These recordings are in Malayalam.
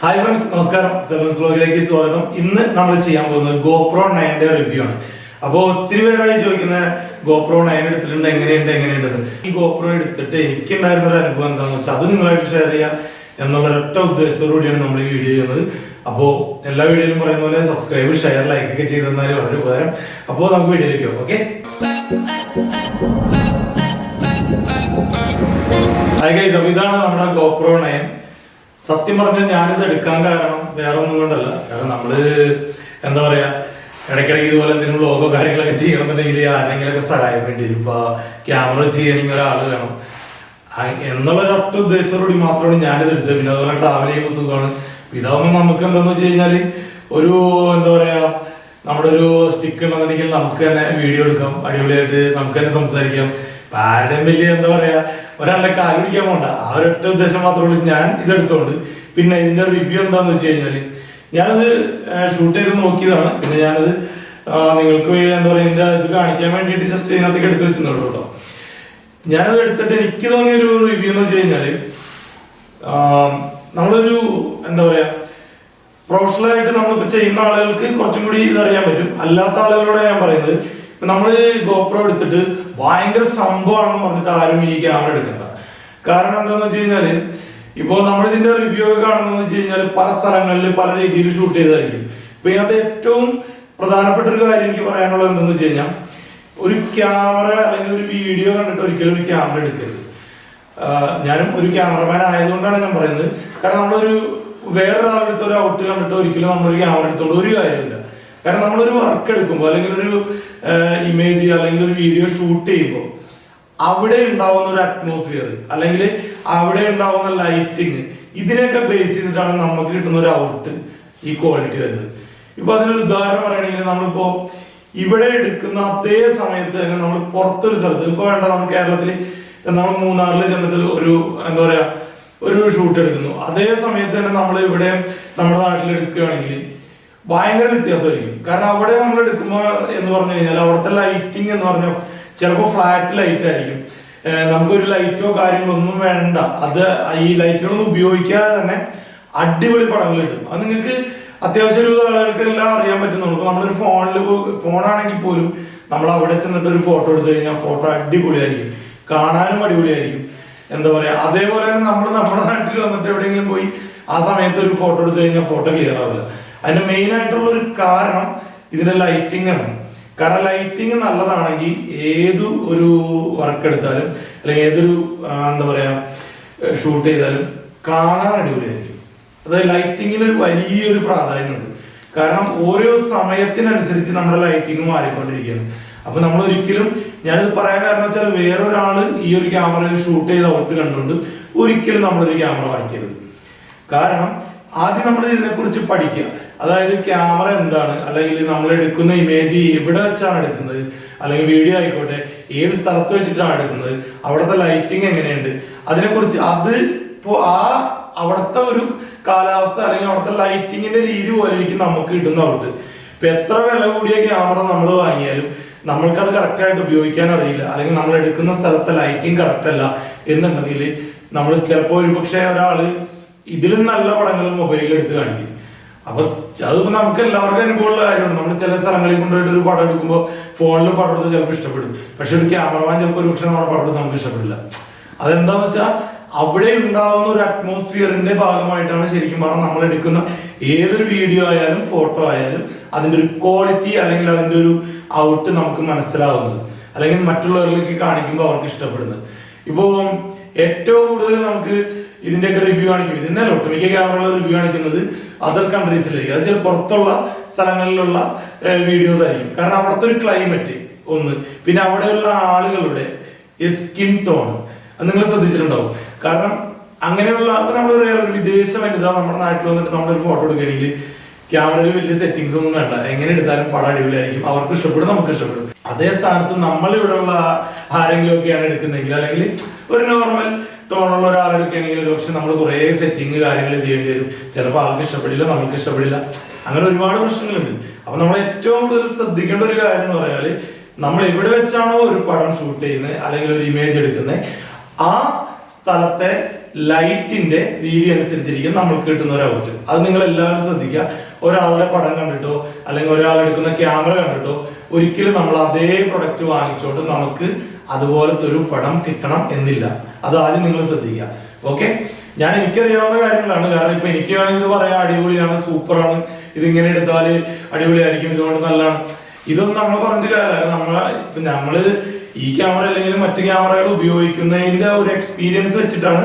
Hi friends, നമസ്കാരം. സെൽവൻസ് വ്ലോഗിലേക്ക് സ്വാഗതം. ഇന്ന് നമ്മൾ ചെയ്യാൻ പോകുന്നത് GoPro 9 റിവ്യൂ ആണ്. അപ്പോൾ ഒത്തിരി പേരായി ചോദിക്കുന്ന GoPro 9 എടുത്തിട്ടുണ്ട് എങ്ങനെയുണ്ടെന്ന്. ഈ GoPro എടുത്തിട്ട് എനിക്കുണ്ടായിരുന്ന ഒരു അനുഭവം എന്താണെന്ന് വെച്ചാൽ അത് നിങ്ങളായിട്ട് ഷെയർ ചെയ്യാം എന്നുള്ള ഒരൊറ്റ ഉദ്ദേശത്തോടുകൂടിയാണ് നമ്മൾ ഈ വീഡിയോ ചെയ്യുന്നത്. അപ്പോൾ എല്ലാ വീഡിയോയിലും പറയുന്ന പോലെ സബ്സ്ക്രൈബ്, ഷെയർ, ലൈക്ക് ഒക്കെ ചെയ്ത് തന്നാൽ വളരെ ഉപകാരം. അപ്പോൾ നമുക്ക് വീഡിയോയിലേക്ക് പോകാം. Okay, hi guys. അപ്പോൾ ഇതാണ് നമ്മുടെ GoPro 9. സത്യം പറഞ്ഞാൽ ഞാനിത് എടുക്കാൻ കാരണം വേറെ ഒന്നും കൊണ്ടല്ല. കാരണം നമ്മള് എന്താ പറയാ, ഇടയ്ക്കിടയ്ക്ക് ഇതുപോലെ എന്തെങ്കിലും വ്ലോഗോ കാര്യങ്ങളൊക്കെ ചെയ്യണമെന്നുണ്ടെങ്കിൽ ആരെങ്കിലൊക്കെ സഹായം വേണ്ടി വരും. ഇപ്പൊ ക്യാമറ ചെയ്യണമെങ്കിൽ ഒരാൾ വേണം എന്നുള്ള ഒരൊറ്റ ഉദ്ദേശത്തോടുകൂടി മാത്രമാണ് ഞാനിത് എടുത്തത്. പിന്നെ അതുപോലെ ട്രാവൽ ചെയ്യുമ്പോൾ സുഖമാണ്. ഇതാവുമ്പോൾ നമുക്ക് എന്താന്ന് വെച്ച് കഴിഞ്ഞാല് ഒരു എന്താ പറയാ, നമ്മുടെ ഒരു സ്റ്റിക്ക് ഉണ്ടെന്നുണ്ടെങ്കിൽ നമുക്ക് തന്നെ വീഡിയോ എടുക്കാം, അടിപൊളിയായിട്ട് നമുക്ക് തന്നെ സംസാരിക്കാം. ഇപ്പൊ ആരുടെയും വലിയ എന്താ പറയാ ഒരാളുടെ കാല് പിടിക്കാൻ പോകണ്ട, ആ ഒരൊറ്റ ഉദ്ദേശം മാത്രമേ ഞാൻ ഇതെടുത്തോണ്ട്. പിന്നെ ഇതിന്റെ റിവ്യൂ എന്താന്ന് വെച്ച് കഴിഞ്ഞാല് ഞാനത് ഷൂട്ട് ചെയ്ത് നോക്കിയതാണ്. പിന്നെ ഞാനത് നിങ്ങൾക്ക് എന്താ പറയാ ഇതിന്റെ ഇത് കാണിക്കാൻ വേണ്ടിയിട്ട് ജസ്റ്റ് ഇതിനകത്തേക്ക് എടുത്ത് വെച്ചിട്ടുള്ളൂ കേട്ടോ. ഞാനത് എടുത്തിട്ട് എനിക്ക് തോന്നിയൊരു റിവ്യൂ എന്ന് വെച്ച് കഴിഞ്ഞാല് നമ്മളൊരു എന്താ പറയാ പ്രൊഫഷണലായിട്ട് നമ്മളിപ്പോ ചെയ്യുന്ന ആളുകൾക്ക് കുറച്ചും കൂടി ഇതറിയാൻ പറ്റും. അല്ലാത്ത ആളുകളോട് ഞാൻ പറയുന്നത്, നമ്മള് GoPro എടുത്തിട്ട് ഭയങ്കര സംഭവമാണെന്ന് പറഞ്ഞിട്ട് ആരും ഈ ക്യാമറ എടുക്കണ്ട. കാരണം എന്താന്ന് വെച്ച് കഴിഞ്ഞാല് ഇപ്പൊ നമ്മളിതിന്റെ റിവ്യൂ ഒക്കെ കാണുന്നതെന്ന് വെച്ച് കഴിഞ്ഞാൽ പല സ്ഥലങ്ങളിൽ പല രീതിയിൽ ഷൂട്ട് ചെയ്തായിരിക്കും. ഇപ്പൊ ഇതിനകത്ത് ഏറ്റവും പ്രധാനപ്പെട്ട ഒരു കാര്യം എനിക്ക് പറയാനുള്ളത് എന്താന്ന് വെച്ച് കഴിഞ്ഞാൽ, ഒരു ക്യാമറ അല്ലെങ്കിൽ ഒരു വീഡിയോ കണ്ടിട്ട് ഒരിക്കലും ഒരു ക്യാമറ എടുക്കരുത്. ഞാനും ഒരു ക്യാമറമാൻ ആയതുകൊണ്ടാണ് ഞാൻ പറയുന്നത്. കാരണം നമ്മളൊരു വേറൊരാളെടുത്ത് ഒരു ഔട്ട് കണ്ടിട്ട് ഒരിക്കലും നമ്മളൊരു ക്യാമറ എടുത്തോണ്ട് ഒരു കാര്യമില്ല. കാരണം നമ്മളൊരു വർക്ക് എടുക്കുമ്പോൾ അല്ലെങ്കിൽ ഒരു ഇമേജ് അല്ലെങ്കിൽ ഒരു വീഡിയോ ഷൂട്ട് ചെയ്യുമ്പോൾ അവിടെ ഉണ്ടാവുന്ന ഒരു അറ്റ്മോസ്ഫിയർ അല്ലെങ്കിൽ അവിടെ ഉണ്ടാവുന്ന ലൈറ്റിങ്, ഇതിനെയൊക്കെ ബേസ് ചെയ്തിട്ടാണ് നമുക്ക് കിട്ടുന്ന ഒരു ഔട്ട് ഈ ക്വാളിറ്റി വരുന്നത്. ഇപ്പൊ അതിനൊരു ഉദാഹരണം പറയണെങ്കിൽ, നമ്മളിപ്പോ ഇവിടെ എടുക്കുന്ന അതേ സമയത്ത് തന്നെ നമ്മൾ പുറത്തൊരു സ്ഥലത്ത്, ഇപ്പൊ വേണ്ട നമ്മൾ കേരളത്തിൽ നമ്മൾ മൂന്നാറിൽ ചെന്നിട്ട് ഒരു എന്താ പറയാ ഒരു ഷൂട്ട് എടുക്കുന്നു, അതേ സമയത്ത് തന്നെ നമ്മൾ ഇവിടെ നമ്മുടെ നാട്ടിൽ എടുക്കുകയാണെങ്കിൽ ഭയങ്കര വ്യത്യാസമായിരിക്കും. കാരണം അവിടെ നമ്മൾ എടുക്കുമ്പോൾ എന്ന് പറഞ്ഞു കഴിഞ്ഞാൽ അവിടുത്തെ ലൈറ്റിംഗ് എന്ന് പറഞ്ഞാൽ ചിലപ്പോൾ ഫ്ലാറ്റ് ലൈറ്റ് ആയിരിക്കും. നമുക്കൊരു ലൈറ്റോ കാര്യങ്ങളോ ഒന്നും വേണ്ട, അത് ഈ ലൈറ്റുകളൊന്നും ഉപയോഗിക്കാതെ തന്നെ അടിപൊളി പടങ്ങൾ കിട്ടും. അത് നിങ്ങൾക്ക് അത്യാവശ്യം ഒരു ആളുകൾക്ക് എല്ലാം അറിയാൻ പറ്റുന്നുള്ളൂ. ഇപ്പൊ നമ്മളൊരു ഫോണാണെങ്കിൽ പോലും നമ്മൾ അവിടെ ചെന്നിട്ട് ഒരു ഫോട്ടോ എടുത്തു കഴിഞ്ഞാൽ ഫോട്ടോ അടിപൊളിയായിരിക്കും, കാണാനും അടിപൊളിയായിരിക്കും. എന്താ പറയാ, അതേപോലെ തന്നെ നമ്മൾ നമ്മുടെ നാട്ടിൽ വന്നിട്ട് എവിടെയെങ്കിലും പോയി ആ സമയത്ത് ഒരു ഫോട്ടോ എടുത്തു കഴിഞ്ഞാൽ ഫോട്ടോ ക്ലിയർ ആവില്ല. അതിന്റെ മെയിൻ ആയിട്ടുള്ള ഒരു കാരണം ഇതിന്റെ ലൈറ്റിംഗ് ആണ്. കാരണം ലൈറ്റിംഗ് നല്ലതാണെങ്കിൽ ഏതു ഒരു വർക്ക് എടുത്താലും അല്ലെങ്കിൽ ഏതൊരു എന്താ പറയാ ഷൂട്ട് ചെയ്താലും കാണാൻ അടിപൊളിയായിരിക്കും. അതായത് ലൈറ്റിങ്ങിന് ഒരു വലിയൊരു പ്രാധാന്യമുണ്ട്. കാരണം ഓരോ സമയത്തിനനുസരിച്ച് നമ്മുടെ ലൈറ്റിംഗ് മാറിക്കൊണ്ടിരിക്കുകയാണ്. അപ്പൊ നമ്മൾ ഒരിക്കലും, ഞാനിത് പറയാൻ കാരണം വെച്ചാൽ വേറൊരാള് ഈ ഒരു ക്യാമറയിൽ ഷൂട്ട് ചെയ്ത ഔട്ട് കണ്ടുകൊണ്ട് ഒരിക്കലും നമ്മളൊരു ക്യാമറ വാങ്ങിക്കരുത്. കാരണം ആദ്യം നമ്മൾ ഇതിനെക്കുറിച്ച് പഠിക്കുക. അതായത് ക്യാമറ എന്താണ്, അല്ലെങ്കിൽ നമ്മൾ എടുക്കുന്ന ഇമേജ് എവിടെ വെച്ചാണ് എടുക്കുന്നത്, അല്ലെങ്കിൽ വീഡിയോ ആയിക്കോട്ടെ ഏത് സ്ഥലത്ത് വെച്ചിട്ടാണ് എടുക്കുന്നത്, അവിടുത്തെ ലൈറ്റിംഗ് എങ്ങനെയുണ്ട്, അതിനെക്കുറിച്ച് അത് ഇപ്പോൾ അവിടുത്തെ ഒരു കാലാവസ്ഥ അല്ലെങ്കിൽ അവിടുത്തെ ലൈറ്റിങ്ങിന്റെ രീതി പോലെ ആയിരിക്കും നമുക്ക് കിട്ടുന്ന ഔട്ട്. ഇപ്പൊ എത്ര വില കൂടിയ ക്യാമറ നമ്മൾ വാങ്ങിയാലും നമ്മൾക്കത് കറക്റ്റായിട്ട് ഉപയോഗിക്കാൻ അറിയില്ല, അല്ലെങ്കിൽ നമ്മൾ എടുക്കുന്ന സ്ഥലത്തെ ലൈറ്റിംഗ് കറക്റ്റ് അല്ല എന്നുണ്ടെങ്കിൽ നമ്മൾ ചിലപ്പോൾ ഒരു പക്ഷേ ഒരാള് ഇതിലും നല്ല പടങ്ങൾ മൊബൈലിൽ എടുത്ത് കാണിക്കും. അപ്പൊ അതിപ്പോ നമുക്ക് എല്ലാവർക്കും അനുഭവമുള്ള കാര്യമാണ്. നമ്മൾ ചില സ്ഥലങ്ങളിൽ കൊണ്ടുപോയിട്ട് ഒരു പടം എടുക്കുമ്പോൾ ഫോണിൽ പടം എടുത്ത് ചിലപ്പോൾ ഇഷ്ടപ്പെടും, പക്ഷെ ഒരു ക്യാമറമാൻ ചിലപ്പോൾ ഒരു പക്ഷെ നമ്മുടെ പടം എടുത്ത് നമുക്ക് ഇഷ്ടപ്പെടില്ല. അതെന്താന്ന് വെച്ചാൽ അവിടെ ഉണ്ടാവുന്ന ഒരു അറ്റ്മോസ്ഫിയറിന്റെ ഭാഗമായിട്ടാണ് ശരിക്കും പറഞ്ഞാൽ നമ്മൾ എടുക്കുന്ന ഏതൊരു വീഡിയോ ആയാലും ഫോട്ടോ ആയാലും അതിന്റെ ഒരു ക്വാളിറ്റി അല്ലെങ്കിൽ അതിന്റെ ഒരു ഔട്ട് നമുക്ക് മനസ്സിലാവുന്നത്, അല്ലെങ്കിൽ മറ്റുള്ളവരിലേക്ക് കാണിക്കുമ്പോൾ അവർക്ക് ഇഷ്ടപ്പെടുന്നത്. ഇപ്പോ ഏറ്റവും കൂടുതൽ നമുക്ക് ഇതിന്റെയൊക്കെ റിവ്യൂ കാണിക്കുന്നത്, ഇന്നലെ ഒട്ടുമിക്ക ക്യാമറകളുടെ റിവ്യൂ കാണിക്കുന്നത് അതർ കൺട്രീസിലേക്ക്, അത് ചില പുറത്തുള്ള സ്ഥലങ്ങളിലുള്ള വീഡിയോസ് ആയിരിക്കും. കാരണം അവിടുത്തെ ഒരു ക്ലൈമറ്റ് ഒന്ന്, പിന്നെ അവിടെയുള്ള ആളുകളുടെ സ്കിൻ ടോൺ നിങ്ങൾ ശ്രദ്ധിച്ചിട്ടുണ്ടാവും. കാരണം അങ്ങനെയുള്ള നമ്മളൊരു വിദേശ വനിത നമ്മുടെ നാട്ടിൽ വന്നിട്ട് നമ്മളൊരു ഫോട്ടോ എടുക്കുകയാണെങ്കിൽ ക്യാമറയിൽ വലിയ സെറ്റിങ്സ് ഒന്നും വേണ്ട, എങ്ങനെ എടുത്താലും പടം അടിപൊളിയായിരിക്കും, അവർക്ക് ഇഷ്ടപ്പെടും, നമുക്ക് ഇഷ്ടപ്പെടും. അതേ സ്ഥാനത്ത് നമ്മൾ ഇവിടെ ഉള്ള ആരെങ്കിലും ഒക്കെയാണ് എടുക്കുന്നതെങ്കിൽ, അല്ലെങ്കിൽ ഒരു നോർമൽ ടോണുള്ള ഒരാളെടുക്കുകയാണെങ്കിൽ ഒരു പക്ഷെ നമ്മൾ കുറെ സെറ്റിങ് കാര്യങ്ങൾ ചെയ്യേണ്ടി വരും. ചിലപ്പോൾ ആൾക്ക് ഇഷ്ടപ്പെടില്ല, നമുക്ക് ഇഷ്ടപ്പെടില്ല, അങ്ങനെ ഒരുപാട് പ്രശ്നങ്ങളുണ്ട്. അപ്പൊ നമ്മൾ ഏറ്റവും കൂടുതൽ ശ്രദ്ധിക്കേണ്ട ഒരു കാര്യം എന്ന് പറഞ്ഞാല്, നമ്മൾ എവിടെ വെച്ചാണോ ഒരു പടം ഷൂട്ട് ചെയ്യുന്നത് അല്ലെങ്കിൽ ഒരു ഇമേജ് എടുക്കുന്നത് ആ സ്ഥലത്തെ ലൈറ്റിന്റെ രീതി അനുസരിച്ചിരിക്കും നമുക്ക് കിട്ടുന്ന ഒരു ഔട്ട്. അത് നിങ്ങൾ എല്ലാവരും ശ്രദ്ധിക്കുക. ഒരാളുടെ പടം കണ്ടിട്ടോ അല്ലെങ്കിൽ ഒരാൾ എടുക്കുന്ന ക്യാമറ കണ്ടിട്ടോ ഒരിക്കലും നമ്മൾ അതേ പ്രൊഡക്റ്റ് വാങ്ങിച്ചോണ്ട് നമുക്ക് അതുപോലത്തെ ഒരു പടം കിട്ടണം എന്നില്ല. അത് ആദ്യം നിങ്ങൾ ശ്രദ്ധിക്കുക. ഓക്കെ, ഞാൻ എനിക്കറിയാവുന്ന കാര്യങ്ങളാണ്. കാരണം ഇപ്പൊ എനിക്ക് വേണമെങ്കിൽ ഇത് പറയാം, അടിപൊളിയാണ്, സൂപ്പറാണ്, ഇതിങ്ങനെ എടുത്താല് അടിപൊളിയായിരിക്കും, ഇതുകൊണ്ട് നല്ലതാണ്, ഇതൊന്നും നമ്മൾ പറഞ്ഞിട്ട് കാര്യമില്ല. നമ്മള് ഈ ക്യാമറ അല്ലെങ്കിൽ മറ്റു ക്യാമറകൾ ഉപയോഗിക്കുന്നതിന്റെ ഒരു എക്സ്പീരിയൻസ് വെച്ചിട്ടാണ്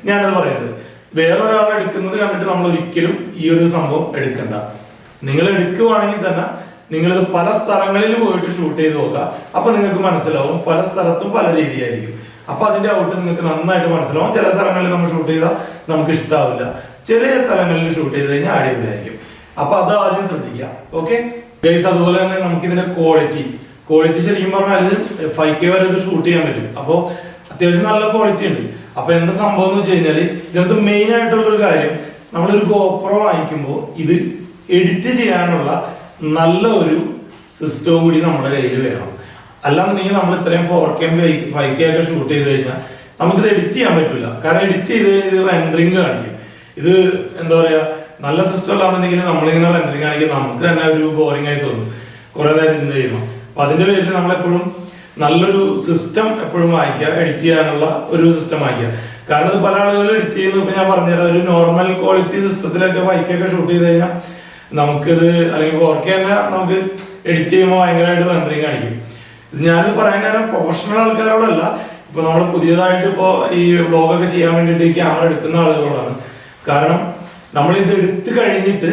ഞാനത് പറയുന്നത്. വേറൊരാൾ എടുക്കുന്നത് കണ്ടിട്ട് നമ്മൾ ഒരിക്കലും ഈ ഒരു സംഭവം എടുക്കണ്ട. നിങ്ങൾ എടുക്കുവാണെങ്കിൽ തന്നെ നിങ്ങളിത് പല സ്ഥലങ്ങളിൽ പോയിട്ട് ഷൂട്ട് ചെയ്ത് നോക്കുക. അപ്പൊ നിങ്ങൾക്ക് മനസ്സിലാവും പല സ്ഥലത്തും പല രീതിയായിരിക്കും. അപ്പൊ അതിന്റെ ഔട്ട് നിങ്ങൾക്ക് നന്നായിട്ട് മനസ്സിലാവും. ചില സ്ഥലങ്ങളിൽ നമ്മൾ ഷൂട്ട് ചെയ്താൽ നമുക്ക് ഇഷ്ടാവില്ല, ചില സ്ഥലങ്ങളിൽ ഷൂട്ട് ചെയ്ത് കഴിഞ്ഞാൽ അടിപൊളിയായിരിക്കും. അപ്പൊ അത് ആദ്യം ശ്രദ്ധിക്കാം. ഓക്കെ ഗൈസ്, അതുപോലെ തന്നെ നമുക്ക് ഇതിന്റെ ക്വാളിറ്റി ശരിക്കും പറഞ്ഞാൽ 5K വരെ ഇത് ഷൂട്ട് ചെയ്യാൻ പറ്റും. അപ്പോൾ അത്യാവശ്യം നല്ല ക്വാളിറ്റി ഉണ്ട്. അപ്പൊ എന്താ സംഭവം എന്ന് വെച്ച് കഴിഞ്ഞാൽ ഇതിനകത്ത് മെയിൻ ആയിട്ടുള്ള ഒരു കാര്യം, നമ്മളൊരു GoPro വാങ്ങിക്കുമ്പോൾ ഇത് എഡിറ്റ് ചെയ്യാനുള്ള നല്ല ഒരു സിസ്റ്റവും കൂടി നമ്മുടെ കയ്യിൽ വേണം. അല്ലാന്നുണ്ടെങ്കിൽ നമ്മൾ ഇത്രയും 4K 5K ഒക്കെ ഷൂട്ട് ചെയ്ത് കഴിഞ്ഞാൽ നമുക്കിത് എഡിറ്റ് ചെയ്യാൻ പറ്റില്ല. കാരണം എഡിറ്റ് ചെയ്ത് കഴിഞ്ഞാൽ റെൻഡറിങ് കാണിക്കും. ഇത് എന്താ പറയാ, നല്ല സിസ്റ്റം അല്ലാന്നുണ്ടെങ്കിൽ നമ്മളിങ്ങനെ റെൻഡറിങ് കാണിക്കും, നമുക്ക് തന്നെ ഒരു ബോറിംഗ് ആയി തോന്നും കുറെ നേരം ഇരുന്ന് കഴിയുമ്പോൾ. അപ്പൊ അതിന്റെ പേരിൽ നമ്മളെപ്പോഴും നല്ലൊരു സിസ്റ്റം എപ്പോഴും വാങ്ങിക്കുക, എഡിറ്റ് ചെയ്യാനുള്ള ഒരു സിസ്റ്റം വാങ്ങിക്കുക. കാരണം ഇത് പല ആളുകളും എഡിറ്റ് ചെയ്യുന്നത് ഇപ്പൊ ഞാൻ പറഞ്ഞുതരാം, ഒരു നോർമൽ ക്വാളിറ്റി സിസ്റ്റത്തിലൊക്കെ 5K ഒക്കെ ഷൂട്ട് ചെയ്ത് കഴിഞ്ഞാൽ നമുക്കിത് അല്ലെങ്കിൽ 4K തന്നെ നമുക്ക് എഡിറ്റ് ചെയ്യുമ്പോൾ ഭയങ്കരമായിട്ട് റെൻഡറിങ് കാണിക്കും. ഇത് ഞാനിത് പറയാൻ കാരണം പ്രൊഫഷണൽ ആൾക്കാരോടല്ല, ഇപ്പൊ നമ്മൾ പുതിയതായിട്ട് ഇപ്പോ ഈ വ്ളോഗൊക്കെ ചെയ്യാൻ വേണ്ടിയിട്ട് ഈ ക്യാമറ എടുക്കുന്ന ആളുകളോടാണ്. കാരണം നമ്മൾ ഇത് എടുത്തു കഴിഞ്ഞിട്ട്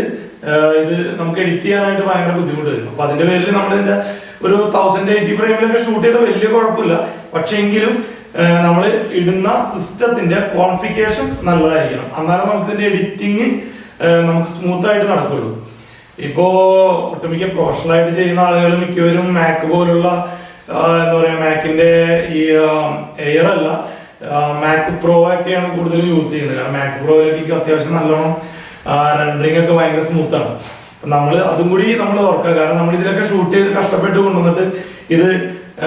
ഇത് നമുക്ക് എഡിറ്റ് ചെയ്യാനായിട്ട് ഭയങ്കര ബുദ്ധിമുട്ട് വരും. അപ്പൊ അതിന്റെ പേരിൽ നമ്മളിതിന്റെ ഒരു 1080 ഫ്രെയിമിലൊക്കെ ഷൂട്ട് ചെയ്താൽ വലിയ കുഴപ്പമില്ല. പക്ഷെ എങ്കിലും നമ്മൾ ഇടുന്ന സിസ്റ്റത്തിന്റെ കോൺഫിഗറേഷൻ നല്ലതായിരിക്കണം. എന്നാലും നമുക്ക് ഇതിന്റെ എഡിറ്റിംഗ് നമുക്ക് സ്മൂത്ത് ആയിട്ട് നടക്കുള്ളൂ. ഇപ്പോ ഒട്ടുമിക്ക പ്രൊഫഷണൽ ആയിട്ട് ചെയ്യുന്ന ആളുകൾ മിക്കവരും മാക് പോലുള്ള എന്താ പറയാ, മാക്കിന്റെ ഈ എയർ അല്ല, മാക് പ്രോ ഒക്കെയാണ് കൂടുതലും യൂസ് ചെയ്യുന്നത്. കാരണം മാക് പ്രോയിലേക്ക് അത്യാവശ്യം നല്ലോണം റെൻഡറിങ് ഒക്കെ ഭയങ്കര സ്മൂത്ത് ആണ്. നമ്മൾ അതും കൂടി നമ്മൾ ഓർക്കുക. കാരണം നമ്മൾ ഇതിലൊക്കെ ഷൂട്ട് ചെയ്ത് കഷ്ടപ്പെട്ട് കൊണ്ടുവന്നിട്ട് ഇത്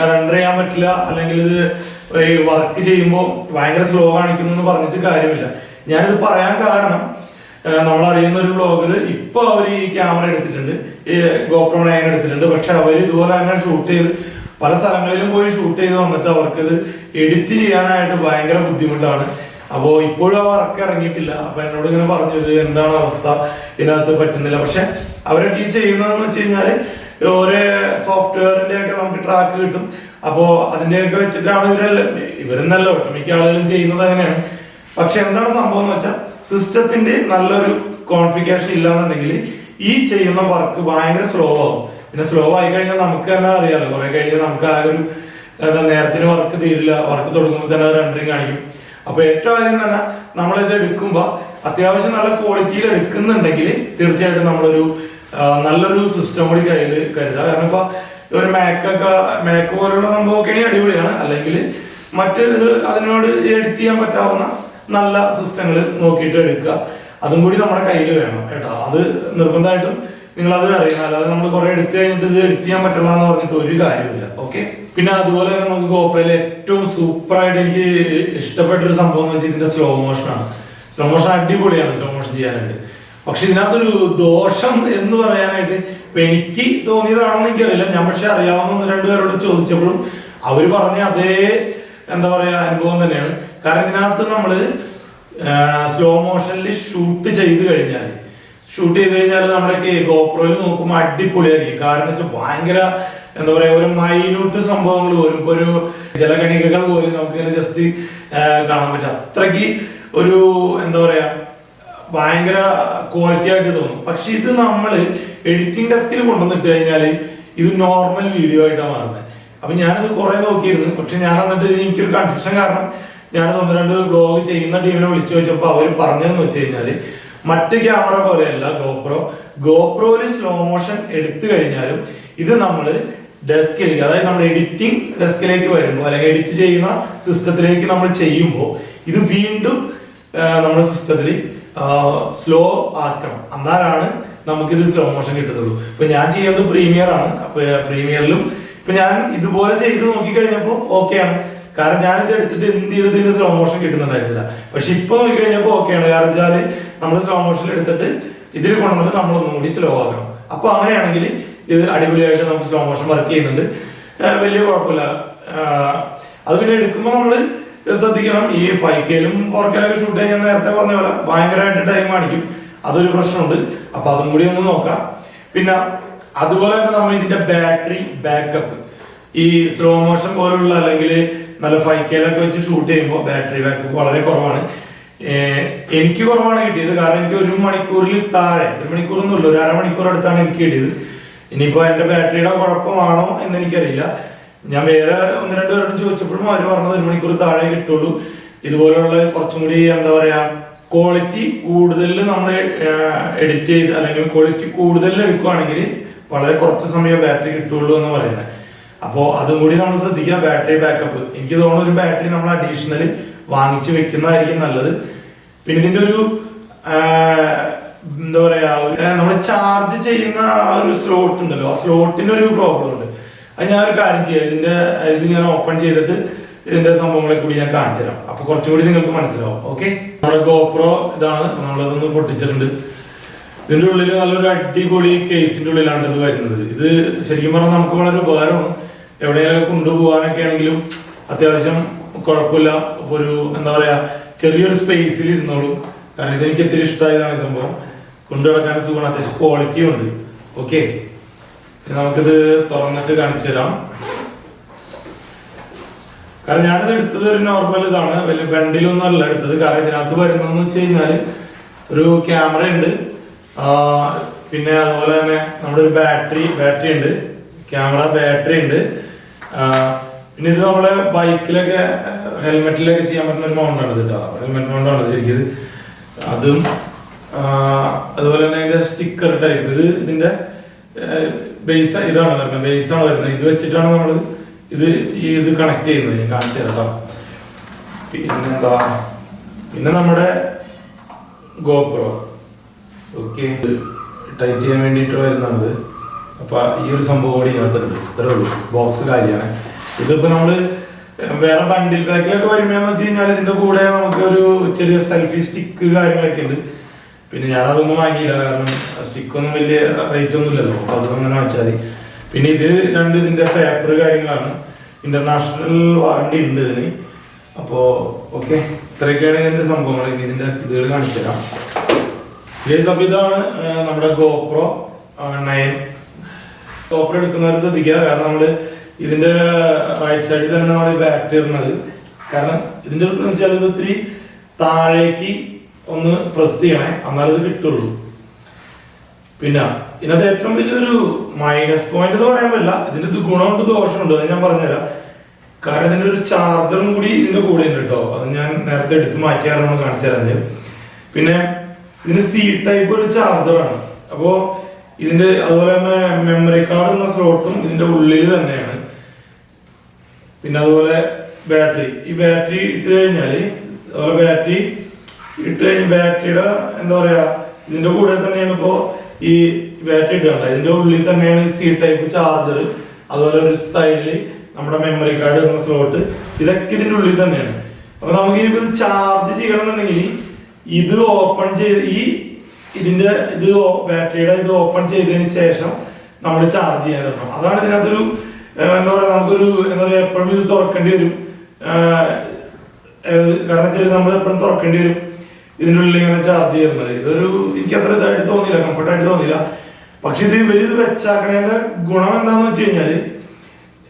റെൻഡർ ചെയ്യാൻ പറ്റില്ല, അല്ലെങ്കിൽ ഇത് വർക്ക് ചെയ്യുമ്പോൾ ഭയങ്കര സ്ലോ കാണിക്കുന്നു എന്ന് പറഞ്ഞിട്ട് കാര്യമില്ല. ഞാനിത് പറയാൻ കാരണം, നമ്മൾ അറിയുന്ന ഒരു ബ്ലോഗർ ഇപ്പൊ അവർ ഈ ക്യാമറ എടുത്തിട്ടുണ്ട്, ഈ GoPro 9 എടുത്തിട്ടുണ്ട്. പക്ഷെ അവർ ഇതുപോലെ തന്നെ ഷൂട്ട് ചെയ്ത് പല സ്ഥലങ്ങളിലും പോയി ഷൂട്ട് ചെയ്ത് വന്നിട്ട് അവർക്കിത് എഡിറ്റ് ചെയ്യാനായിട്ട് ഭയങ്കര ബുദ്ധിമുട്ടാണ്. അപ്പോൾ ഇപ്പോഴും ആ വർക്ക് ഇറങ്ങിയിട്ടില്ല. അപ്പൊ എന്നോട് ഇങ്ങനെ പറഞ്ഞു ഇത് എന്താണ് അവസ്ഥ, ഇതിനകത്ത് പറ്റുന്നില്ല. പക്ഷെ അവരൊക്കെ ഈ ചെയ്യുന്നതെന്ന് വെച്ച് കഴിഞ്ഞാല് ഓരോ സോഫ്റ്റ്വെയറിന്റെ ഒക്കെ നമുക്ക് ട്രാക്ക് കിട്ടും. അപ്പോൾ അതിന്റെയൊക്കെ വെച്ചിട്ടാണ് ഇവരെന്നല്ല ഒട്ടുമിക്ക ആളുകളും ചെയ്യുന്നത് അങ്ങനെയാണ്. പക്ഷെ എന്താണ് സംഭവം എന്ന് വെച്ചാൽ സിസ്റ്റത്തിന്റെ നല്ലൊരു കോൺഫിഗറേഷൻ ഇല്ലാന്നുണ്ടെങ്കിൽ ഈ ചെയ്യുന്ന വർക്ക് ഭയങ്കര സ്ലോ ആവും. പിന്നെ സ്ലോ ആയി കഴിഞ്ഞാൽ നമുക്ക് തന്നെ അറിയാലോ, കുറെ കഴിഞ്ഞാൽ നമുക്ക് ആ ഒരു നേരത്തിന് വർക്ക് തീരില്ല, വർക്ക് തുടങ്ങുമ്പോൾ തന്നെ റെൻഡറിങ് കാണിക്കും. അപ്പൊ ഏറ്റവും ആദ്യം തന്നെ നമ്മളിത് എടുക്കുമ്പോൾ അത്യാവശ്യം നല്ല ക്വാളിറ്റിയിൽ എടുക്കുന്നുണ്ടെങ്കിൽ തീർച്ചയായിട്ടും നമ്മളൊരു നല്ലൊരു സിസ്റ്റം കൂടി കയ്യിൽ കരുതുക. കാരണം ഇപ്പൊ ഒരു മാക്ക് പോലുള്ള സംഭവമൊക്കെ അടിപൊളിയാണ്. അല്ലെങ്കിൽ മറ്റ് അതിനോട് എഡിറ്റ് ചെയ്യാൻ പറ്റാവുന്ന നല്ല സിസ്റ്റങ്ങൾ നോക്കിയിട്ട് എടുക്കുക. അതും കൂടി നമ്മുടെ കയ്യിൽ വേണം കേട്ടോ. അത് നിർബന്ധമായിട്ടും നിങ്ങൾ അത് അറിയണം. അല്ലാതെ നമ്മൾ കുറെ എടുത്തു കഴിഞ്ഞിട്ട് ഇത് എഡിറ്റ് ചെയ്യാൻ പറ്റില്ല എന്ന് പറഞ്ഞിട്ട് ഒരു കാര്യമില്ല. ഓക്കെ, പിന്നെ അതുപോലെ തന്നെ നമുക്ക് GoProയിൽ ഏറ്റവും സൂപ്പർ ആയിട്ട് എനിക്ക് ഇഷ്ടപ്പെട്ട ഒരു സംഭവം എന്ന് വെച്ചാൽ ഇതിന്റെ സ്ലോ മോഷൻ ആണ്. സ്ലോ മോഷൻ അടിപൊളിയാണ് സ്ലോ മോഷൻ ചെയ്യാനായിട്ട്. പക്ഷെ ഇതിനകത്തൊരു ദോഷം എന്ന് പറയാനായിട്ട് ഇപ്പൊ എനിക്ക് തോന്നിയതാണെന്ന് എനിക്കറിയില്ല. ഞാൻ പക്ഷെ അറിയാവുന്ന 1-2 പേരോട് ചോദിച്ചപ്പോഴും അവര് പറഞ്ഞ അതേ എന്താ പറയാ അനുഭവം തന്നെയാണ്. കാരണം ഇതിനകത്ത് നമ്മള് സ്ലോ മോഷനിൽ ഷൂട്ട് ചെയ്ത് കഴിഞ്ഞാൽ നമ്മുടെ GoProയിൽ നോക്കുമ്പോൾ അടിപൊളിയായിരിക്കും. കാരണം വെച്ചാൽ ഭയങ്കര എന്താ പറയാ, ഒരു മൈന്യൂട്ട് സംഭവങ്ങൾ പോലും, ഇപ്പൊ ഒരു ജലകണികകൾ പോലും നമുക്ക് ഇങ്ങനെ ജസ്റ്റ് കാണാൻ പറ്റും. അത്രയ്ക്ക് ഒരു എന്താ പറയാ ഭയങ്കര ക്വാളിറ്റി ആയിട്ട് തോന്നും. പക്ഷെ ഇത് നമ്മൾ എഡിറ്റിംഗ് ഡെസ്കിൽ കൊണ്ടുവന്നിട്ട് കഴിഞ്ഞാൽ ഇത് നോർമൽ വീഡിയോ ആയിട്ടാണ് മാറുന്നത്. അപ്പൊ ഞാനത് കുറെ നോക്കിയിരുന്നു. പക്ഷെ ഞാൻ എന്നിട്ട് എനിക്കൊരു കൺഫ്യൂഷൻ കാരണം ഞാൻ 1-2 ബ്ലോഗ് ചെയ്യുന്ന ടീമിനെ വിളിച്ചു ചോദിച്ചപ്പോൾ അവർ പറഞ്ഞതെന്ന് വെച്ച് കഴിഞ്ഞാല് മറ്റ് ക്യാമറ പോലെയല്ല ഗോപ്രോയില് സ്ലോ മോഷൻ എടുത്തു കഴിഞ്ഞാലും ഇത് നമ്മൾ ഡെസ്കിലേക്ക്, അതായത് നമ്മൾ എഡിറ്റിംഗ് ഡെസ്കിലേക്ക് വരുമ്പോൾ അല്ലെങ്കിൽ എഡിറ്റ് ചെയ്യുന്ന സിസ്റ്റത്തിലേക്ക് നമ്മൾ ചെയ്യുമ്പോൾ ഇത് വീണ്ടും നമ്മുടെ സിസ്റ്റത്തിൽ സ്ലോ ആക്കണം. എന്നാലാണ് നമുക്കിത് സ്ലോ മോഷൻ കിട്ടുന്നുള്ളൂ. ഇപ്പൊ ഞാൻ ചെയ്യുന്നത് പ്രീമിയർ ആണ്. അപ്പൊ പ്രീമിയറിലും ഇപ്പൊ ഞാൻ ഇതുപോലെ ചെയ്ത് നോക്കി കഴിഞ്ഞപ്പോൾ ഓക്കെയാണ്. കാരണം ഞാനിത് എടുത്തിട്ട് എന്ത് ചെയ്തിട്ട് ഇതിന് സ്ലോ മോഷൻ കിട്ടുന്നുണ്ടായിരുന്നില്ല. പക്ഷെ ഇപ്പൊ നോക്കി കഴിഞ്ഞപ്പോൾ ഓക്കെയാണ്. കാരണം വെച്ചാൽ നമ്മൾ സ്ലോ മോഷനിൽ എടുത്തിട്ട് ഇതിൽ കൊണ്ടുവന്നിട്ട് നമ്മളൊന്നും കൂടി സ്ലോ ആക്കണം. അപ്പൊ അങ്ങനെയാണെങ്കിൽ ഇത് അടിപൊളിയായിട്ട് നമുക്ക് സ്ലോ മോഷൻ വർക്ക് ചെയ്യുന്നുണ്ട്. വലിയ കുഴപ്പമില്ല. അത് പിന്നെ എടുക്കുമ്പോൾ നമ്മൾ ശ്രദ്ധിക്കണം. ഈ 5K-ലും 4K-ലൊക്കെ ഷൂട്ട് ചെയ്യാൻ നേരത്തെ പറഞ്ഞ പോലെ ഭയങ്കരമായിട്ട് ടൈം കാണിക്കും. അതൊരു പ്രശ്നമുണ്ട്. അപ്പൊ അതും കൂടി ഒന്ന് നോക്കാം. പിന്നെ അതുപോലെ തന്നെ നമ്മൾ ഇതിന്റെ ബാറ്ററി ബാക്കപ്പ് ഈ സ്ലോ മോഷൻ പോലുള്ള അല്ലെങ്കിൽ നല്ല 5K-ലൊക്കെ വെച്ച് ഷൂട്ട് ചെയ്യുമ്പോൾ ബാറ്ററി ബാക്കപ്പ് വളരെ കുറവാണ്. എനിക്ക് കുറവാണ് കിട്ടിയത്. കാരണം എനിക്ക് 1 മണിക്കൂറിൽ താഴെ, 1 മണിക്കൂറൊന്നുമില്ല, ഒരു അരമണിക്കൂർ അടുത്താണ് എനിക്ക് കിട്ടിയത്. ഇനിയിപ്പോ എന്റെ ബാറ്ററിയുടെ കുഴപ്പമാണോ എന്ന് എനിക്കറിയില്ല. ഞാൻ വേറെ 1-2 പേരോടും ചോദിച്ചപ്പോഴും അവർ പറഞ്ഞത് 1 മണിക്കൂർ താഴെ കിട്ടുള്ളൂ. ഇതുപോലുള്ള കുറച്ചും കൂടി എന്താ പറയാ ക്വാളിറ്റി കൂടുതൽ നമ്മൾ എഡിറ്റ് ചെയ്ത് അല്ലെങ്കിൽ ക്വാളിറ്റി കൂടുതൽ എടുക്കുകയാണെങ്കിൽ വളരെ കുറച്ച് സമയം ബാറ്ററി കിട്ടുള്ളൂ എന്ന് പറയുന്നത്. അപ്പോൾ അതും കൂടി നമ്മൾ ശ്രദ്ധിക്കുക. ബാറ്ററി ബാക്കപ്പ് എനിക്ക് തോന്നുന്നു ഒരു ബാറ്ററി നമ്മൾ അഡീഷണൽ വാങ്ങിച്ച് വെക്കുന്നതായിരിക്കും നല്ലത്. പിന്നെ ഇതിന്റെ ഒരു എന്താ പറയാ നമ്മൾ ചാർജ് ചെയ്യുന്ന ആ ഒരു സ്ലോട്ട് ഉണ്ടല്ലോ, ആ സ്ലോട്ടിന് ഒരു പ്രോബ്ലം ഉണ്ട്. അത് ഞാനൊരു കാര്യം ചെയ്യാം. ഇത് ഞാൻ ഓപ്പൺ ചെയ്തിട്ട് ഇതിന്റെ സംഭവങ്ങളെ കൂടി ഞാൻ കാണിച്ചു തരാം. അപ്പൊ കുറച്ചുകൂടി നിങ്ങൾക്ക് മനസ്സിലാവും. ഓക്കെ, നമ്മുടെ GoPro ഇതാണ്. നമ്മളതൊന്ന് പൊട്ടിച്ചിട്ടുണ്ട്. ഇതിന്റെ ഉള്ളിൽ നല്ലൊരു അടിപൊളി കേസിന്റെ ഉള്ളിലാണ് ഇത് വരുന്നത്. ഇത് ശരിക്കും പറഞ്ഞാൽ നമുക്ക് വളരെ ഉപകാരമാണ്. എവിടെയെങ്കിലും കൊണ്ടുപോകാനൊക്കെ ആണെങ്കിലും അത്യാവശ്യം കുഴപ്പമില്ല. ഒരു എന്താ പറയാ ചെറിയൊരു സ്പേസിൽ ഇരുന്നോളും. കാരണം ഇതെനിക്ക് ഒത്തിരി ഇഷ്ടമായതാണ് സംഭവം. കൊണ്ടു നടക്കാൻ സുഖമാണ്. അത്യാവശ്യം ക്വാളിറ്റിയും ഉണ്ട്. ഓക്കെ, നമുക്കിത് തുറന്നിട്ട് കാണിച്ചു തരാം. കാരണം ഞാനിത് എടുത്തത് ഒരു നോർമൽ ഇതാണ്, വലിയ ബണ്ടിലൊന്നും അല്ല എടുത്തത്. കാരണം ഇതിനകത്ത് വരുന്നതെന്ന് വെച്ച് കഴിഞ്ഞാല് ഒരു ക്യാമറ ഉണ്ട്, പിന്നെ അതുപോലെ തന്നെ നമ്മുടെ ഒരു ബാറ്ററി ഉണ്ട്, ക്യാമറ ബാറ്ററി ഉണ്ട്. പിന്നെ ഇത് നമ്മളെ ബൈക്കിലൊക്കെ ഹെൽമെറ്റിലൊക്കെ ചെയ്യാൻ പറ്റുന്ന ഒരു മൗണ്ടാണ് ഇത് കേട്ടോ. ഹെൽമെറ്റ് മൗണ്ടാണ് ശരിക്കും ഇത്. അതും അതുപോലെ തന്നെ അതിന്റെ സ്റ്റിക്കർ ടൈപ്പ്. ഇതിന്റെ ബേസ് ഇതാണ് വരുന്നത്, ബേസാണ് വരുന്നത്. ഇത് വെച്ചിട്ടാണ് നമ്മൾ ഇത് കണക്ട് ചെയ്യുന്നത്. ഞാൻ കാണിച്ചു തരാം. പിന്നെന്താ, പിന്നെ നമ്മുടെ GoPro ഓക്കെ ടൈറ്റ് ചെയ്യാൻ വേണ്ടിയിട്ട് വരുന്നത്. അപ്പൊ ഈ ഒരു സംഭവം കൂടി ഇതിനകത്തുണ്ട്. ഇത്രേ ഉള്ളൂ, ബോക്സ് കാര്യമാണ്. ഇതിപ്പോ നമ്മള് വേറെ ബണ്ടിൽ ബാക്കിലൊക്കെ വരുമ്പോന്ന് വെച്ച് കഴിഞ്ഞാൽ ഇതിന്റെ കൂടെ നമുക്ക് ഒരു ചെറിയ സെൽഫി സ്റ്റിക്ക് കാര്യങ്ങളൊക്കെ ഉണ്ട്. പിന്നെ ഞാനതൊന്നും വാങ്ങിയില്ല, കാരണം സ്റ്റിക്കൊന്നും വലിയ റേറ്റ് ഒന്നും ഇല്ലല്ലോ. അപ്പൊ അതൊന്നും അങ്ങനെ വാങ്ങിച്ചാൽ മതി. പിന്നെ ഇതിന്റെ പേപ്പർ കാര്യങ്ങളാണ്. ഇന്റർനാഷണൽ വാറണ്ടി ഉണ്ട് ഇതിന്. അപ്പോ ഓക്കെ, ഇത്രയൊക്കെയാണ് ഇതിന്റെ സംഭവങ്ങൾ. ഇനി ഇതിന്റെ ഇതുകൾ കാണിച്ചു തരാം. അപ്പൊ ഇതാണ് നമ്മുടെ GoPro 9. GoPro എടുക്കുന്നവർ ശ്രദ്ധിക്കുക. കാരണം നമ്മള് ഇതിന്റെ റൈറ്റ് സൈഡിൽ തന്നെ നമ്മൾ ബാറ്ററി ഇടുന്നത്. കാരണം ഇതിന്റെ വെച്ചാൽ ഇത് ഒത്തിരി താഴേക്ക് ഒന്ന് പ്രസ് ചെയ്യണേ, എന്നാലും ഇത് കിട്ടുള്ളൂ. പിന്നെ ഇതിനകത്ത് ഏറ്റവും വലിയൊരു മൈനസ് പോയിന്റ് എന്ന് പറയാൻ പറ്റില്ല. ഇതിന്റെ ഗുണമുണ്ട് ദോഷമുണ്ട്, അത് ഞാൻ പറഞ്ഞുതരാം. കാരണം ഇതിന്റെ ഒരു ചാർജറും കൂടി ഇതിന്റെ കൂടെ ഉണ്ട് കേട്ടോ. അത് ഞാൻ നേരത്തെ എടുത്ത് മാറ്റിയാറാണ് കാണിച്ചു തരാൻ. പിന്നെ ഇതിന് C ടൈപ്പ് ഒരു ചാർജറാണ്. അപ്പോ ഇതിന്റെ അതുപോലെ തന്നെ മെമ്മറി കാർഡ് എന്ന സ്ലോട്ടും ഇതിന്റെ ഉള്ളിൽ തന്നെയാണ്. പിന്നെ അതുപോലെ ഈ ബാറ്ററി ഇട്ട് കഴിഞ്ഞാല് ബാറ്ററിയുടെ എന്താ പറയാ ഇതിന്റെ കൂടെ തന്നെയാണ് ഇപ്പോ ഈ ബാറ്ററി ഇട്ടുണ്ട. ഇതിന്റെ ഉള്ളിൽ തന്നെയാണ് ഈ C ടൈപ്പ് ചാർജർ. അതുപോലെ ഒരു സൈഡില് നമ്മുടെ മെമ്മറി കാർഡ് എന്ന സ്ലോട്ട്, ഇതൊക്കെ ഇതിന്റെ ഉള്ളിൽ തന്നെയാണ്. അപ്പൊ നമുക്ക് ഇനിയിപ്പോ ഇത് ചാർജ് ചെയ്യണമെന്നുണ്ടെങ്കിൽ ഇത് ഓപ്പൺ ചെയ്ത് ബാറ്ററിയുടെ ഇത് ഓപ്പൺ ചെയ്തതിന് ശേഷം നമ്മൾ ചാർജ് ചെയ്യാൻ തരണം. അതാണ് ഇതിനകത്തൊരു എന്താ പറയാ നമുക്കൊരു എന്താ പറയാ എപ്പോഴും ഇത് തുറക്കേണ്ടി വരും. കാരണം വെച്ചാൽ നമ്മൾ എപ്പോഴും തുറക്കേണ്ടി വരും ഇതിൻ്റെ ഉള്ളിൽ ഇങ്ങനെ ചാർജ് ചെയ്യുന്നത്. ഇതൊരു എനിക്ക് അത്ര ഇതായിട്ട് തോന്നിയില്ല, കംഫർട്ടായിട്ട് തോന്നിയില്ല. പക്ഷെ ഇത് വെച്ചാക്കണേന്റെ ഗുണം എന്താന്ന് വെച്ച് കഴിഞ്ഞാല്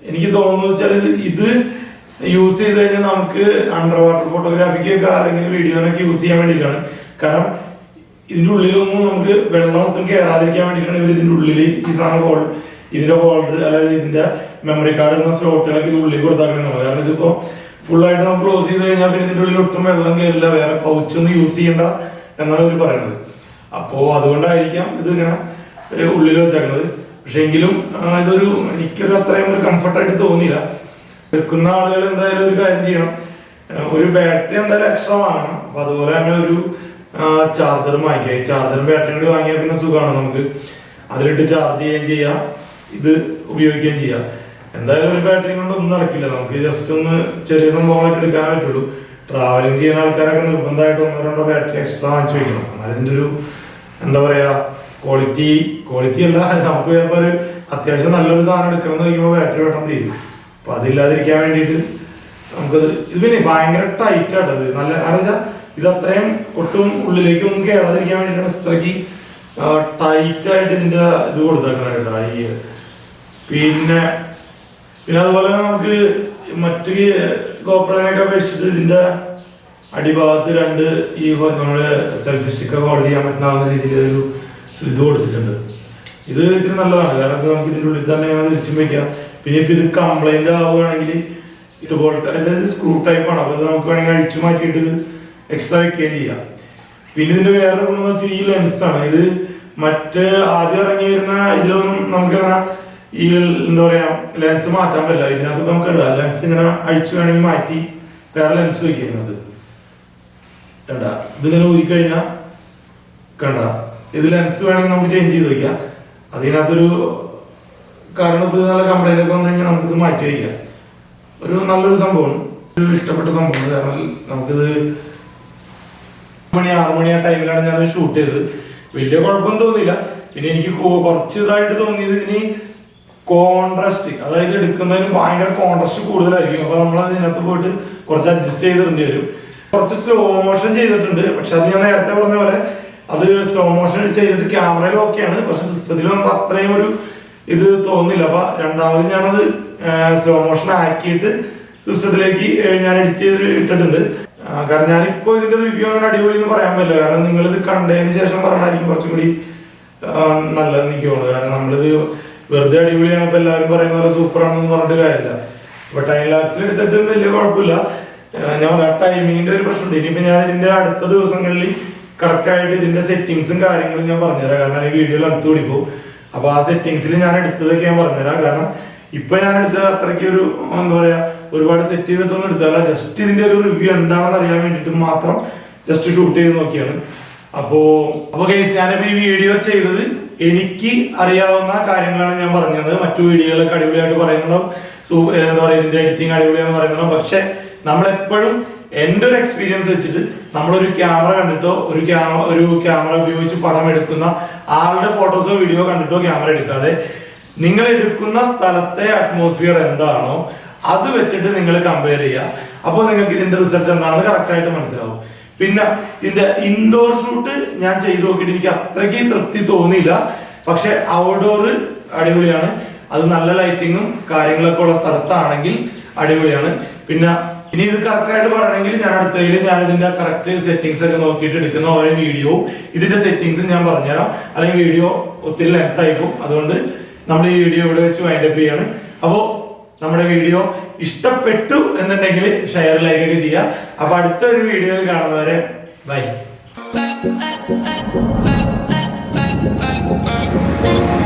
എനിക്ക് തോന്നുന്നു വെച്ചാൽ ഇത് യൂസ് ചെയ്ത് കഴിഞ്ഞാൽ നമുക്ക് അണ്ടർ വാട്ടർ ഫോട്ടോഗ്രാഫിക്കൊക്കെ അല്ലെങ്കിൽ വീഡിയോനൊക്കെ യൂസ് ചെയ്യാൻ വേണ്ടിയിട്ടാണ്. കാരണം ഇതിന്റെ ഉള്ളിലൊന്നും നമുക്ക് വെള്ളം ഒട്ടും കയറാതിരിക്കാൻ വേണ്ടിയിട്ടാണ് ഇവർ ഇതിന്റെ ഉള്ളിൽ ഈ സാധനം ഇതിന്റെ ഹോൾഡർ അതായത് ഇതിന്റെ മെമ്മറി കാർഡ് എന്ന സ്ലോട്ടുകളൊക്കെ ഇത് ഉള്ളിൽ കൊടുത്താക്കണമെന്നുള്ളത്. കാരണം ഇതിപ്പോ ഫുള്ളായിട്ട് നമ്മൾ ക്ലോസ് ചെയ്ത് കഴിഞ്ഞാൽ പിന്നെ ഇതിന്റെ ഉള്ളിൽ ഒട്ടും വെള്ളം കയറില്ല, വേറെ പൗച്ചൊന്നും യൂസ് ചെയ്യണ്ട എന്നാണ് ഇവർ പറയുന്നത്. അപ്പോ അതുകൊണ്ടായിരിക്കാം ഇത് ഇങ്ങനെ ഉള്ളിൽ വെച്ചേക്കുന്നത്. പക്ഷെ എങ്കിലും എനിക്കൊരു അത്രയും ഒരു കംഫർട്ടായിട്ട് തോന്നിയില്ല. വെക്കുന്ന ആളുകൾ എന്തായാലും ഒരു കാര്യം ചെയ്യണം, ഒരു ബാറ്ററി എന്തായാലും എക്സ്ട്രാ വാങ്ങണം. അപ്പൊ അതുപോലെ തന്നെ ഒരു ചാർജർ വാങ്ങിക്കുക. ചാർജറും ബാറ്ററിയും കൂടി വാങ്ങിയാൽ പിന്നെ സുഖമാണ്, നമുക്ക് അതിലിട്ട് ചാർജ് ചെയ്യുകയും ചെയ്യാം, ഇത് ഉപയോഗിക്കുകയും ചെയ്യാം. എന്തായാലും ഒരു ബാറ്ററി കൊണ്ട് ഒന്നും നടക്കില്ല. നമുക്ക് ജസ്റ്റ് ഒന്ന് ചെറിയ സംഭവങ്ങളൊക്കെ എടുക്കാൻ പറ്റുള്ളൂ. ട്രാവലിംഗ് ചെയ്യുന്ന ആൾക്കാരൊക്കെ നിർബന്ധമായിട്ട് 1-2 ബാറ്ററി എക്സ്ട്രാ വാങ്ങിച്ചു വയ്ക്കണം. എന്നാൽ ഇതിൻ്റെ ഒരു എന്താ പറയുക ക്വാളിറ്റി അല്ല, നമുക്ക് ചിലപ്പോൾ ഒരു അത്യാവശ്യം നല്ലൊരു സാധനം എടുക്കണം എന്ന് കഴിയുമ്പോൾ ബാറ്ററി പെട്ടെന്ന് തീരും. അപ്പം അതില്ലാതിരിക്കാൻ വേണ്ടിയിട്ട് നമുക്കത് ഇത് പിന്നെ ഭയങ്കര ടൈറ്റ് ആട്ടത്. നല്ല കാരണം വെച്ചാൽ ഇത് അത്രയും ഒട്ടും ഉള്ളിലേക്ക് ഒന്നും കയറാതിരിക്കാൻ വേണ്ടിയിട്ടാണ് ഇത്രയ്ക്ക് ടൈറ്റായിട്ട് ഇതിൻ്റെ ഇത് കൊടുത്തേക്കണം ഈ പിന്നെ അതുപോലെ നമുക്ക് മറ്റ് ഗോപ്രോനൊക്കെ അപേക്ഷിച്ചിട്ട് ഇതിൻ്റെ അടിഭാഗത്ത് 2 ഈ നമ്മുടെ സെൽഫി സ്റ്റിക്കൊക്കെ ഓർഡർ ചെയ്യാൻ പറ്റുന്ന രീതിയിലൊരു ഇത് കൊടുത്തിട്ടുണ്ട്. ഇത് ഇത്തിരി നല്ലതാണ്, കാരണം ഇത് നമുക്ക് ഇതിൻ്റെ ഉള്ളിൽ തന്നെ തിരിച്ചും വയ്ക്കാം. പിന്നെ ഇപ്പം ഇത് കംപ്ലൈന്റ് ആവുകയാണെങ്കിൽ ഇതുപോലെ അതായത് സ്ക്രൂ ടൈപ്പാണ്, അപ്പോൾ ഇത് നമുക്ക് വേണമെങ്കിൽ അഴിച്ചു മാറ്റിയിട്ട് ഇത് എക്സ്ട്രാ വയ്ക്കുകയും ചെയ്യാം. പിന്നെ ഇതിൻ്റെ വേറെ ഗുണമെന്ന് വെച്ചാൽ ഈ ലെൻസാണ്. ഇത് മറ്റ് ആദ്യം ഇറങ്ങി വരുന്ന ഇതിലൊന്നും നമുക്ക് ഈ എന്താ പറയാ ലെൻസ് മാറ്റാൻ പറ്റില്ല. ഇതിനകത്ത് നമുക്ക് ഇടാം ലെൻസ് ഇങ്ങനെ അഴിച്ചു വേണമെങ്കിൽ മാറ്റി വേറെ ലെൻസ് വയ്ക്കുന്നത് കണ്ട. ഇതിങ്ങനെ ഊരിക്കഴിഞ്ഞാൽ കണ്ട ഇത് ലെൻസ് വേണമെങ്കിൽ നമുക്ക് ചേഞ്ച് ചെയ്ത് വയ്ക്കാം. അതിനകത്തൊരു കാരണം ഇപ്പോൾ ഇത് നല്ല കംപ്ലൈൻ്റ് ഒക്കെ വന്നു കഴിഞ്ഞാൽ നമുക്കിത് മാറ്റി വയ്ക്കാം. ഒരു നല്ലൊരു സംഭവമാണ്, ഒരു ഇഷ്ടപ്പെട്ട സംഭവമാണ്. കാരണം നമുക്കിത് 6 മണി ആ ടൈമിലാണ് ഞാൻ ഷൂട്ട് ചെയ്തത്. വലിയ കുഴപ്പമൊന്നും തോന്നിയില്ല. പിന്നെ എനിക്ക് കുറച്ച് ഇതായിട്ട് തോന്നിയത് ഇതിന് കോൺട്രാസ്റ്റ്, അതായത് എടുക്കുന്നതിന് ഭയങ്കര കോൺട്രാസ്റ്റ് കൂടുതലായിരിക്കും. അപ്പോൾ നമ്മൾ അതിനകത്ത് പോയിട്ട് കുറച്ച് അഡ്ജസ്റ്റ് ചെയ്തിടേണ്ടി വരും. കുറച്ച് സ്ലോ മോഷൻ ചെയ്തിട്ടുണ്ട്, പക്ഷെ അത് ഞാൻ നേരത്തെ പറഞ്ഞ പോലെ അത് സ്ലോ മോഷൻ ചെയ്തിട്ട് ക്യാമറയിൽ ഓക്കെയാണ്, പക്ഷെ സിസ്റ്റത്തിൽ നമുക്ക് അത്രയും ഒരു ഇത് തോന്നില്ല. അപ്പൊ രണ്ടാമത് ഞാനത് സ്ലോ മോഷൻ ആക്കിയിട്ട് സിസ്റ്റത്തിലേക്ക് ഞാൻ എഡിറ്റ് ചെയ്ത് ഇട്ടിട്ടുണ്ട്. കാരണം ഞാനിപ്പോ ഇതിന്റെ റിവ്യൂ അങ്ങനെ അടിപൊളി എന്ന് പറയാൻ പറ്റില്ല, കാരണം നിങ്ങളിത് കണ്ടതിന് ശേഷം പറഞ്ഞായിരിക്കും കുറച്ചും കൂടി നല്ലതെന്ന് എനിക്ക് തോന്നുന്നു. കാരണം നമ്മളിത് വെറുതെ അടിപൊളിയാണ് ഇപ്പൊ എല്ലാവരും പറയുന്ന പോലെ സൂപ്പറാണെന്ന് പറഞ്ഞിട്ട് കാര്യമില്ല. ഇപ്പൊ ടൈം ലാപ്സിൽ എടുത്തിട്ടും വലിയ കുഴപ്പമില്ല. ഞാൻ ടൈമിങ്ങിന്റെ ഒരു പ്രശ്നമുണ്ട്. ഇനിയിപ്പോ ഞാൻ ഇതിന്റെ അടുത്ത ദിവസങ്ങളിൽ കറക്റ്റ് ആയിട്ട് ഇതിന്റെ സെറ്റിങ്സും കാര്യങ്ങളും ഞാൻ പറഞ്ഞുതരാം, കാരണം ഈ വീഡിയോയിൽ അടുത്ത് കൂടിപ്പോ. അപ്പൊ ആ സെറ്റിങ്സിൽ ഞാൻ എടുത്തതൊക്കെ ഞാൻ പറഞ്ഞുതരാം. കാരണം ഇപ്പൊ ഞാൻ എടുത്തത് അത്രയ്ക്ക് ഒരു എന്താ പറയാ ഒരുപാട് സെറ്റ് ചെയ്തിട്ടൊന്നും എടുത്തല്ല, ജസ്റ്റ് ഇതിന്റെ ഒരു റിവ്യൂ എന്താണെന്ന് അറിയാൻ വേണ്ടിയിട്ട് മാത്രം ജസ്റ്റ് ഷൂട്ട് ചെയ്ത് നോക്കിയാണ്. അപ്പോ ഗൈസ് ഞാനിപ്പോ ഈ വീഡിയോ ചെയ്തത് എനിക്ക് അറിയാവുന്ന കാര്യങ്ങളാണ് ഞാൻ പറഞ്ഞത്. മറ്റു വീഡിയോകളൊക്കെ അടിപൊളിയായിട്ട് പറയുന്നുണ്ടാവും, എന്താ പറയുക ഇതിന്റെ എഡിറ്റിംഗ് അടിപൊളിയാന്ന് പറയുന്നുണ്ടാവും. പക്ഷെ നമ്മളെപ്പോഴും എൻ്റെ ഒരു എക്സ്പീരിയൻസ് വെച്ചിട്ട് നമ്മളൊരു ക്യാമറ കണ്ടിട്ടോ ഒരു ക്യാമറ ഉപയോഗിച്ച് പടം എടുക്കുന്ന ആളുടെ ഫോട്ടോസോ വീഡിയോ കണ്ടിട്ടോ ക്യാമറ എടുക്കാതെ നിങ്ങൾ എടുക്കുന്ന സ്ഥലത്തെ അറ്റ്മോസ്ഫിയർ എന്താണോ അത് വെച്ചിട്ട് നിങ്ങൾ കമ്പയർ ചെയ്യുക. അപ്പോൾ നിങ്ങൾക്ക് ഇതിന്റെ റിസൾട്ട് എന്താണെന്ന് കറക്റ്റായിട്ട് മനസ്സിലാവും. പിന്നെ ഇതിന്റെ ഇൻഡോർ ഷൂട്ട് ഞാൻ ചെയ്തു നോക്കിയിട്ട് എനിക്ക് അത്രയ്ക്ക് തൃപ്തി തോന്നിയില്ല, പക്ഷെ ഔട്ട്ഡോർ അടിപൊളിയാണ്. അത് നല്ല ലൈറ്റിങ്ങും കാര്യങ്ങളൊക്കെ ഉള്ള സ്ഥലത്താണെങ്കിൽ അടിപൊളിയാണ്. പിന്നെ ഇനി ഇത് കറക്റ്റായിട്ട് പറയണമെങ്കിൽ ഞാൻ അടുത്തതിൽ ഞാൻ ഇതിന്റെ കറക്റ്റ് സെറ്റിങ്സ് ഒക്കെ നോക്കിയിട്ട് എടുക്കുന്ന ഓരോ വീഡിയോ ഇതിന്റെ സെറ്റിങ്സ് ഞാൻ പറഞ്ഞുതരാം, അല്ലെങ്കിൽ വീഡിയോ ഒത്തിരി ലെങ്ത് ആയിപ്പോ. അതുകൊണ്ട് നമ്മൾ ഈ വീഡിയോ ഇവിടെ വെച്ച് വൈൻഡപ്പ് ചെയ്യാണ്. അപ്പോൾ നമ്മുടെ വീഡിയോ ഇഷ്ടപ്പെട്ടു എന്നുണ്ടെങ്കിൽ ഷെയർ ലൈക്ക് ഒക്കെ ചെയ്യുക. അപ്പൊ അടുത്തൊരു വീഡിയോയിൽ കാണുന്നവരെ ബൈ.